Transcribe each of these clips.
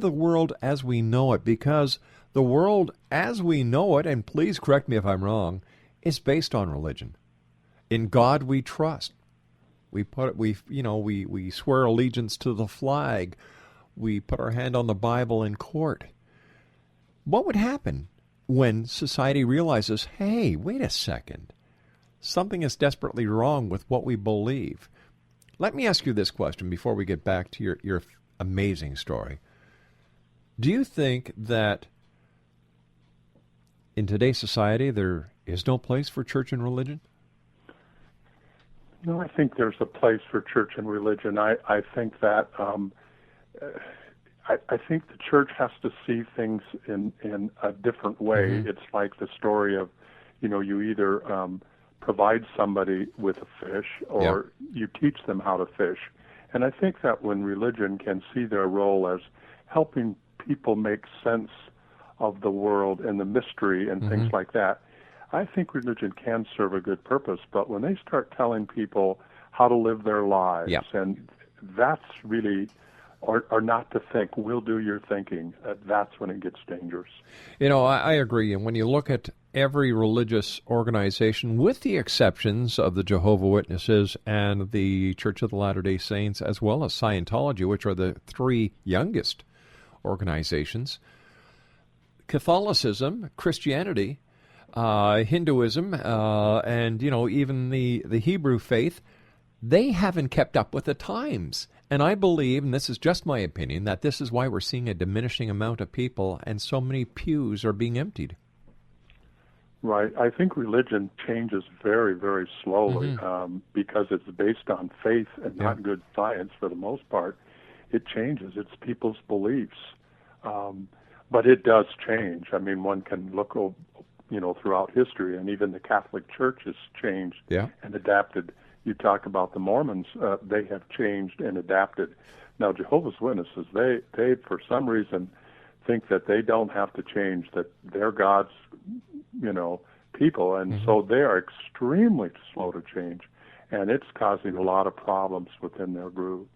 the world as we know it, because the world as we know it, and please correct me if I'm wrong, is based on religion. In God we trust. We swear allegiance to the flag. We put our hand on the Bible in court. What would happen when society realizes, hey, wait a second, something is desperately wrong with what we believe? Let me ask you this question before we get back to your amazing story. Do you think that in today's society there is no place for church and religion? No, I think there's a place for church and religion. I think that I think the church has to see things in a different way. Mm-hmm. It's like the story of, you either provide somebody with a fish or you teach them how to fish. And I think that when religion can see their role as helping people make sense of the world and the mystery and things like that, I think religion can serve a good purpose. But when they start telling people how to live their lives, and that's really, or not to think, we'll do your thinking, that's when it gets dangerous. I agree. And when you look at every religious organization, with the exceptions of the Jehovah's Witnesses and the Church of the Latter-day Saints, as well as Scientology, which are the three youngest organizations, Catholicism, Christianity, Hinduism, and even the Hebrew faith, they haven't kept up with the times. And I believe, and this is just my opinion, that this is why we're seeing a diminishing amount of people and so many pews are being emptied. Right. I think religion changes very, very slowly because it's based on faith and not good science for the most part. It changes. It's people's beliefs. But it does change. I mean, one can look throughout history, and even the Catholic Church has changed and adapted. You talk about the Mormons, they have changed and adapted. Now, Jehovah's Witnesses, they for some reason think that they don't have to change, that they're God's, people, and so they are extremely slow to change, and it's causing a lot of problems within their group.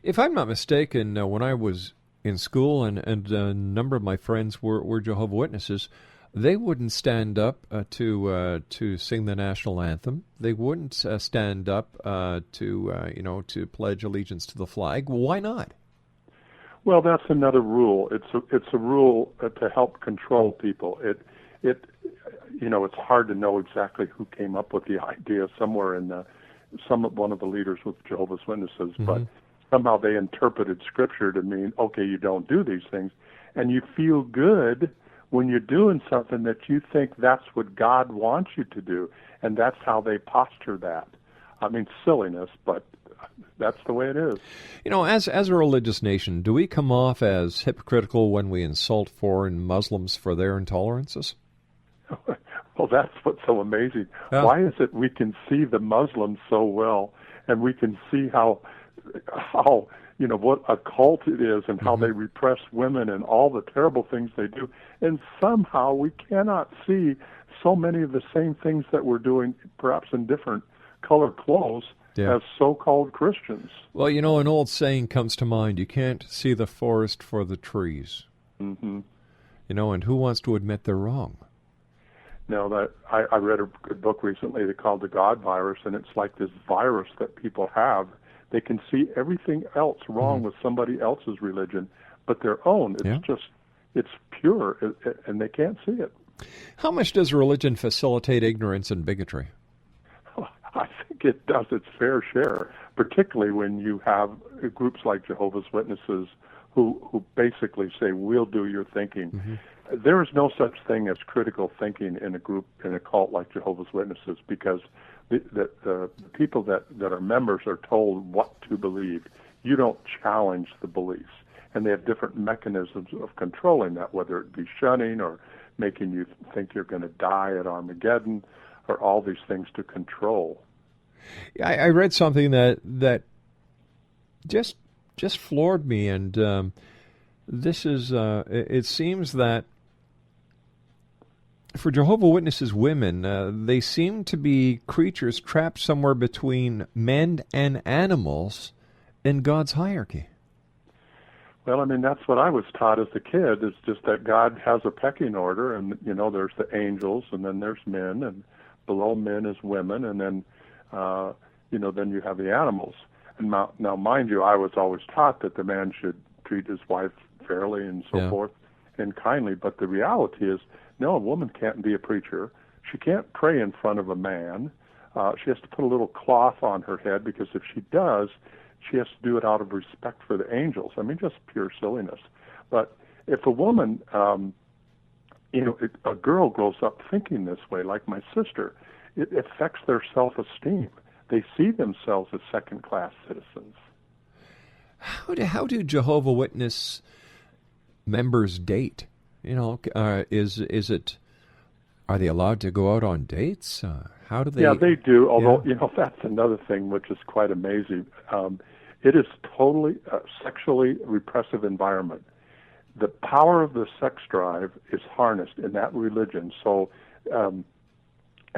If I'm not mistaken, when I was in school and a number of my friends were Jehovah's Witnesses, they wouldn't stand up to sing the national anthem. They wouldn't stand up to pledge allegiance to the flag. Why not? Well, that's another rule. It's a rule to help control people. It's hard to know exactly who came up with the idea. Somewhere in one of the leaders with Jehovah's Witnesses, but somehow they interpreted Scripture to mean, okay, you don't do these things, and you feel good when you're doing something that you think that's what God wants you to do, and that's how they posture that. I mean, silliness, but that's the way it is. As a religious nation, do we come off as hypocritical when we insult foreign Muslims for their intolerances? Well, that's what's so amazing. Why is it we can see the Muslims so well, and we can see how what a cult it is and how they repress women and all the terrible things they do, and somehow we cannot see so many of the same things that we're doing, perhaps in different color clothes, as so-called Christians. Well, an old saying comes to mind: you can't see the forest for the trees. And who wants to admit they're wrong? Now, that I read a good book recently called The God Virus, and it's like this virus that people have. They can see everything else wrong with somebody else's religion, but their own. It's pure, and they can't see it. How much does religion facilitate ignorance and bigotry? I think it does its fair share, particularly when you have groups like Jehovah's Witnesses who basically say, we'll do your thinking. There is no such thing as critical thinking in a cult like Jehovah's Witnesses, because the people that are members are told what to believe. You don't challenge the beliefs. And they have different mechanisms of controlling that, whether it be shunning or making you think you're going to die at Armageddon, or all these things to control. I read something that just floored me, and this is it seems that for Jehovah's Witnesses women, they seem to be creatures trapped somewhere between men and animals in God's hierarchy. Well, I mean, that's what I was taught as a kid, is just that God has a pecking order, and, there's the angels, and then there's men, and below men is women, and then, then you have the animals. And now, mind you, I was always taught that the man should treat his wife fairly and so forth and kindly, but the reality is, no, a woman can't be a preacher. She can't pray in front of a man. She has to put a little cloth on her head, because if she does, she has to do it out of respect for the angels. I mean, just pure silliness. But if a woman, a girl grows up thinking this way, like my sister, it affects their self-esteem. They see themselves as second-class citizens. How do Jehovah Witness members date? Is it? Are they allowed to go out on dates? How do they? Yeah, they do. Although that's another thing which is quite amazing. It is totally a sexually repressive environment. The power of the sex drive is harnessed in that religion. So, and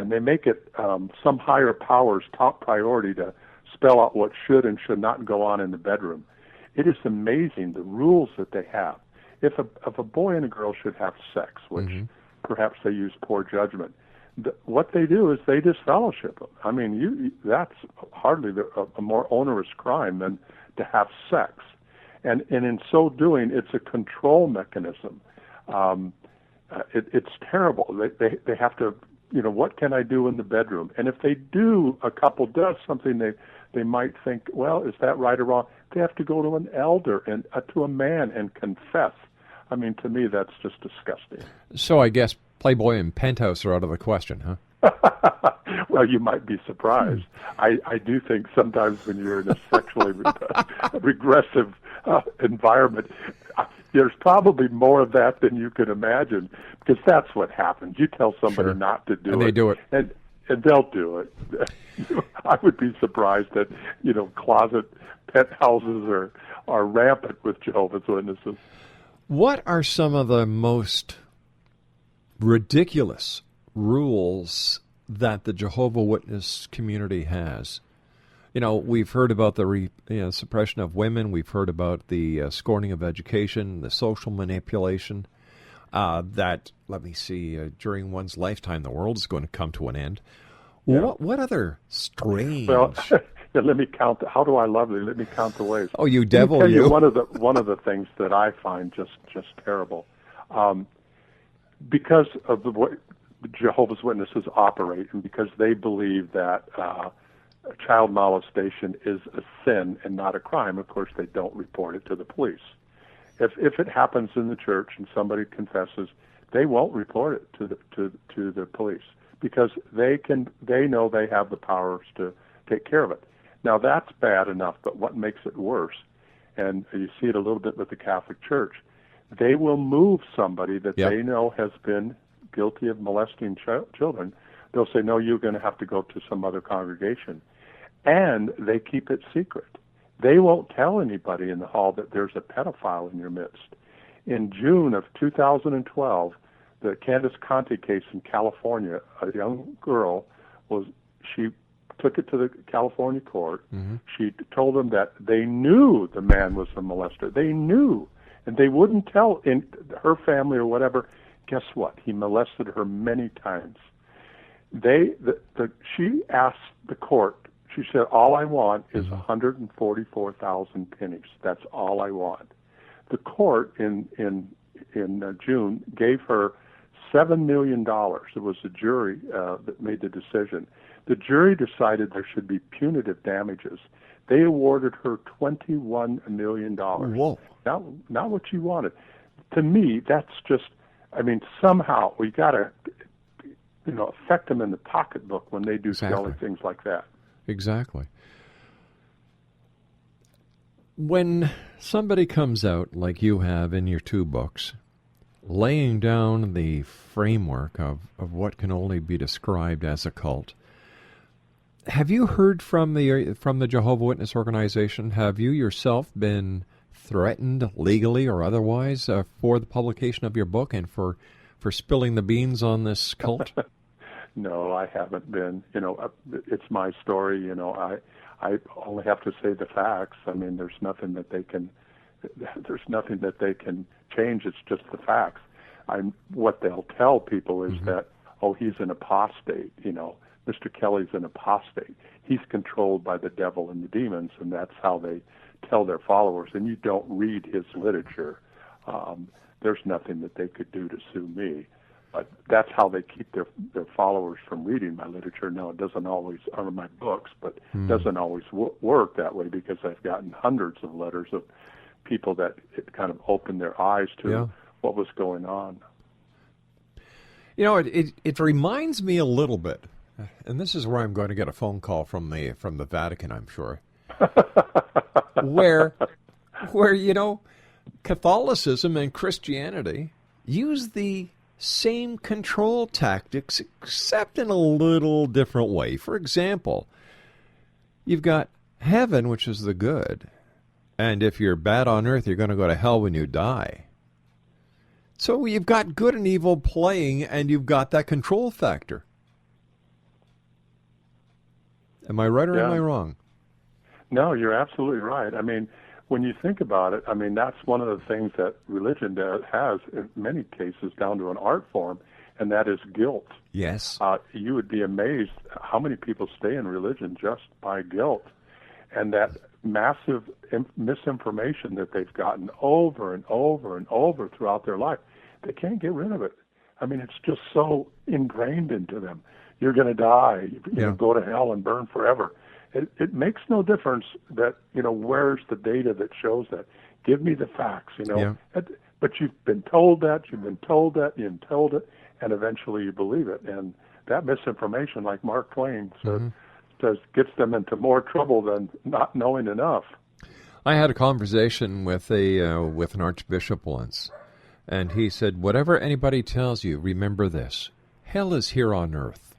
they make it some higher power's top priority to spell out what should and should not go on in the bedroom. It is amazing the rules that they have. If a boy and a girl should have sex, which perhaps they use poor judgment, what they do is they disfellowship them. I mean, that's hardly a more onerous crime than to have sex. And in so doing, it's a control mechanism. It's terrible. They have to, what can I do in the bedroom? And if a couple does something they might think, well, is that right or wrong? They have to go to an elder and to a man and confess. I mean, to me, that's just disgusting. So I guess Playboy and Penthouse are out of the question, huh? Well, you might be surprised. I do think sometimes when you're in a sexually regressive environment, there's probably more of that than you can imagine, because that's what happens. You tell somebody not to do it. And they do it. And they'll do it. I would be surprised that, closet penthouses are rampant with Jehovah's Witnesses. What are some of the most ridiculous rules that the Jehovah Witness community has? We've heard about the suppression of women. We've heard about the scorning of education, the social manipulation. During one's lifetime, the world is going to come to an end. Yeah. What other strange? Well, let me count. How do I love you? Let me count the ways. Oh, you devil! Let me tell you one of the things that I find just terrible, because of the way Jehovah's Witnesses operate, and because they believe that child molestation is a sin and not a crime. Of course, they don't report it to the police. If it happens in the church and somebody confesses, they won't report it to the police, because they know they have the powers to take care of it. Now, that's bad enough, but what makes it worse, and you see it a little bit with the Catholic Church, they will move somebody that they know has been guilty of molesting children. They'll say, no, you're going to have to go to some other congregation. And they keep it secret. They won't tell anybody in the hall that there's a pedophile in your midst. In June of 2012, the Candace Conte case in California, a young girl she took it to the California court. Mm-hmm. She told them that they knew the man was a molester. They knew, and they wouldn't tell in her family or whatever. Guess what? He molested her many times. She asked the court. She said, "All I want is 144,000 pennies. That's all I want." The court in June gave her $7 million. It was the jury that made the decision. The jury decided there should be punitive damages. They awarded her $21 million. Whoa. Not what she wanted. To me, that's just, somehow we got to, affect them in the pocketbook when they do silly things like that. Exactly. When somebody comes out, like you have in your two books, laying down the framework of what can only be described as a cult, have you heard from the Jehovah Witness organization? Have you yourself been threatened legally or otherwise for the publication of your book and for spilling the beans on this cult? No, I haven't been. It's my story. I only have to say the facts. There's nothing that they can there's nothing that they can change. It's just the facts. What they'll tell people is that, oh, he's an apostate, Mr. Kelly's an apostate. He's controlled by the devil and the demons, and that's how they tell their followers. And you don't read his literature. There's nothing that they could do to sue me. But that's how they keep their followers from reading my literature. Now, it doesn't always, or my books, but it doesn't always work that way, because I've gotten hundreds of letters of people that it kind of opened their eyes to what was going on. It reminds me a little bit, and this is where I'm going to get a phone call from the Vatican, I'm sure, where Catholicism and Christianity use the same control tactics, except in a little different way. For example, you've got heaven, which is the good, and if you're bad on earth, you're going to go to hell when you die. So you've got good and evil playing, and you've got that control factor. Am I right or am I wrong? No, you're absolutely right. I mean, when you think about it, that's one of the things that religion has, in many cases, down to an art form, and that is guilt. Yes. You would be amazed how many people stay in religion just by guilt. And that massive misinformation that they've gotten over and over and over throughout their life, they can't get rid of it. It's just so ingrained into them. You're going to die. You go to hell and burn forever. It makes no difference that, where's the data that shows that. Give me the facts, But you've been told that, you've been told it, and eventually you believe it. And that misinformation, like Mark Twain said, gets them into more trouble than not knowing enough. I had a conversation with an archbishop once, and he said, whatever anybody tells you, remember this: hell is here on earth.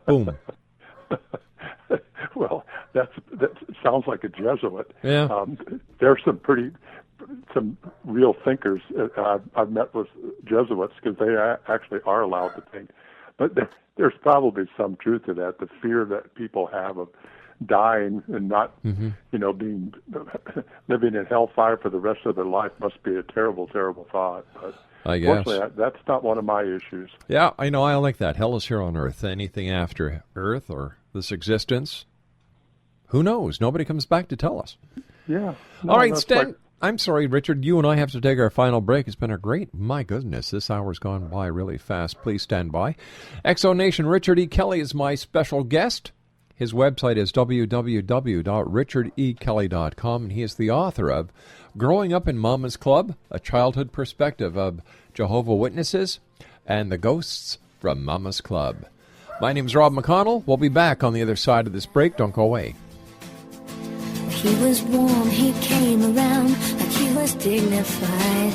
Boom. Well, that sounds like a Jesuit. Yeah. There's some real thinkers. I've met with Jesuits because they actually are allowed to think. But there's probably some truth to that. The fear that people have of dying and not, being living in hellfire for the rest of their life must be a terrible, terrible thought. But I guess that's not one of my issues. Yeah, I know. I like that. Hell is here on earth. Anything after earth or this existence, who knows? Nobody comes back to tell us. Yeah. All right, Stan. I'm sorry, Richard. You and I have to take our final break. It's been my goodness, this hour's gone by really fast. Please stand by. Exo Nation, Richard E. Kelly is my special guest. His website is www.richardekelly.com, and he is the author of Growing Up in Mama's Club, A Childhood Perspective of Jehovah's Witnesses and the Ghosts from Mama's Club. My name's Rob McConnell. We'll be back on the other side of this break. Don't go away. He was warm, he came around like he was dignified.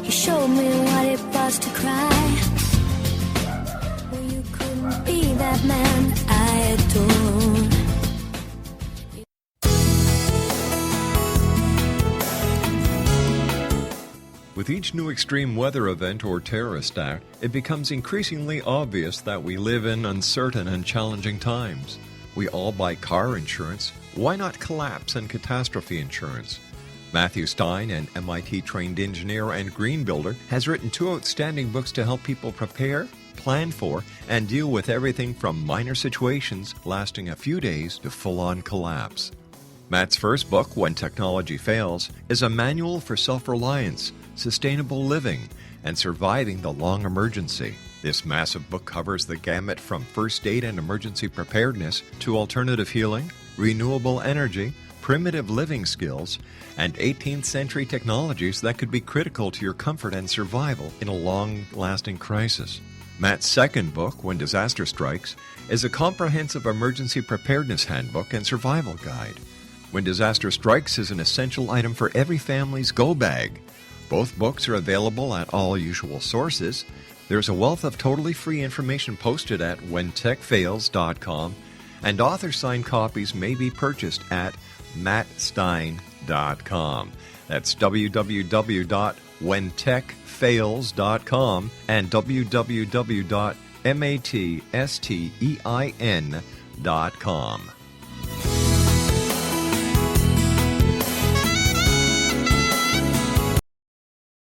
He showed me what it was to cry. Well, you couldn't be that man I adored. With each new extreme weather event or terrorist act, it becomes increasingly obvious that we live in uncertain and challenging times. We all buy car insurance. Why not collapse and catastrophe insurance? Matthew Stein, an MIT-trained engineer and green builder, has written 2 outstanding books to help people prepare, plan for, and deal with everything from minor situations lasting a few days to full-on collapse. Matt's first book, When Technology Fails, is a manual for self-reliance, sustainable living, and surviving the long emergency. This massive book covers the gamut from first aid and emergency preparedness to alternative healing, renewable energy, primitive living skills, and 18th century technologies that could be critical to your comfort and survival in a long-lasting crisis. Matt's second book, When Disaster Strikes, is a comprehensive emergency preparedness handbook and survival guide. When Disaster Strikes is an essential item for every family's go bag. Both books are available at all usual sources. There's a wealth of totally free information posted at whentechfails.com, and author-signed copies may be purchased at mattstein.com. That's www.whentechfails.com and www.mattstein.com.